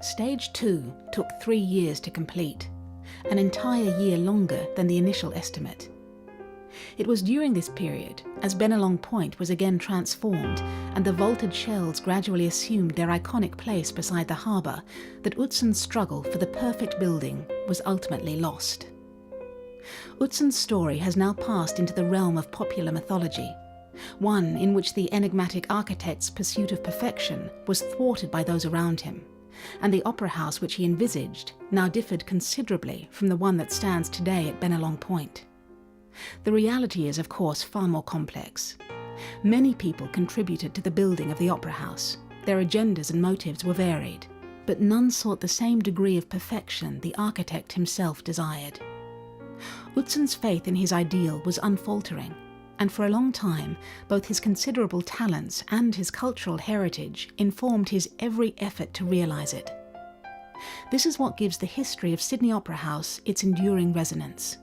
Stage 2 took 3 years to complete, an entire year longer than the initial estimate. It was during this period, as Benelong Point was again transformed and the vaulted shells gradually assumed their iconic place beside the harbour, that Utzon's struggle for the perfect building was ultimately lost. Utzon's story has now passed into the realm of popular mythology, one in which the enigmatic architect's pursuit of perfection was thwarted by those around him, and the opera house which he envisaged now differed considerably from the one that stands today at Benelong Point. The reality is, of course, far more complex. Many people contributed to the building of the opera house. Their agendas and motives were varied, but none sought the same degree of perfection the architect himself desired. Utzon's faith in his ideal was unfaltering, and for a long time, both his considerable talents and his cultural heritage informed his every effort to realise it. This is what gives the history of Sydney Opera House its enduring resonance.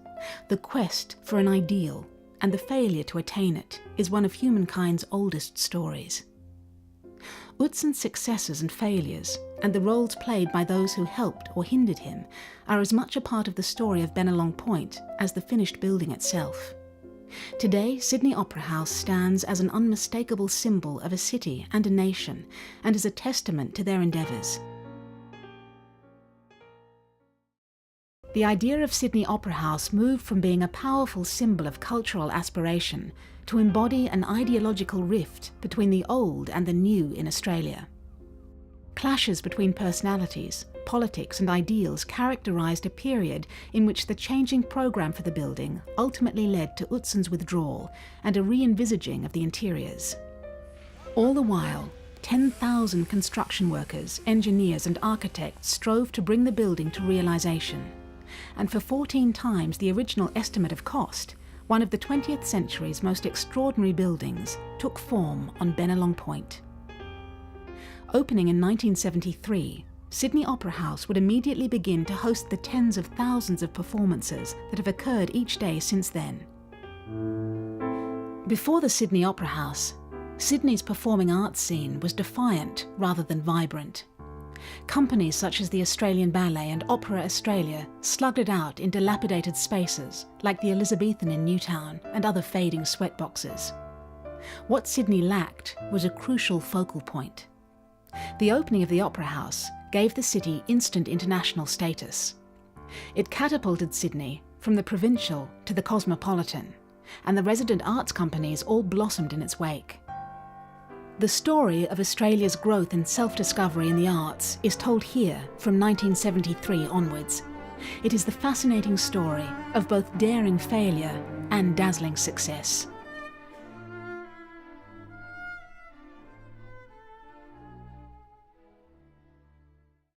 The quest for an ideal and the failure to attain it is one of humankind's oldest stories. Utzon's successes and failures, and the roles played by those who helped or hindered him, are as much a part of the story of Benelong Point as the finished building itself. Today, Sydney Opera House stands as an unmistakable symbol of a city and a nation, and is a testament to their endeavours. The idea of Sydney Opera House moved from being a powerful symbol of cultural aspiration to embody an ideological rift between the old and the new in Australia. Clashes between personalities, politics and ideals characterised a period in which the changing programme for the building ultimately led to Utzon's withdrawal and a re-envisaging of the interiors. All the while, 10,000 construction workers, engineers and architects strove to bring the building to realisation. And for 14 times the original estimate of cost, one of the 20th century's most extraordinary buildings took form on Benelong Point. Opening in 1973, Sydney Opera House would immediately begin to host the tens of thousands of performances that have occurred each day since then. Before the Sydney Opera House, Sydney's performing arts scene was defiant rather than vibrant. Companies such as the Australian Ballet and Opera Australia slugged it out in dilapidated spaces like the Elizabethan in Newtown and other fading sweatboxes. What Sydney lacked was a crucial focal point. The opening of the Opera House gave the city instant international status. It catapulted Sydney from the provincial to the cosmopolitan, and the resident arts companies all blossomed in its wake. The story of Australia's growth and self-discovery in the arts is told here from 1973 onwards. It is the fascinating story of both daring failure and dazzling success.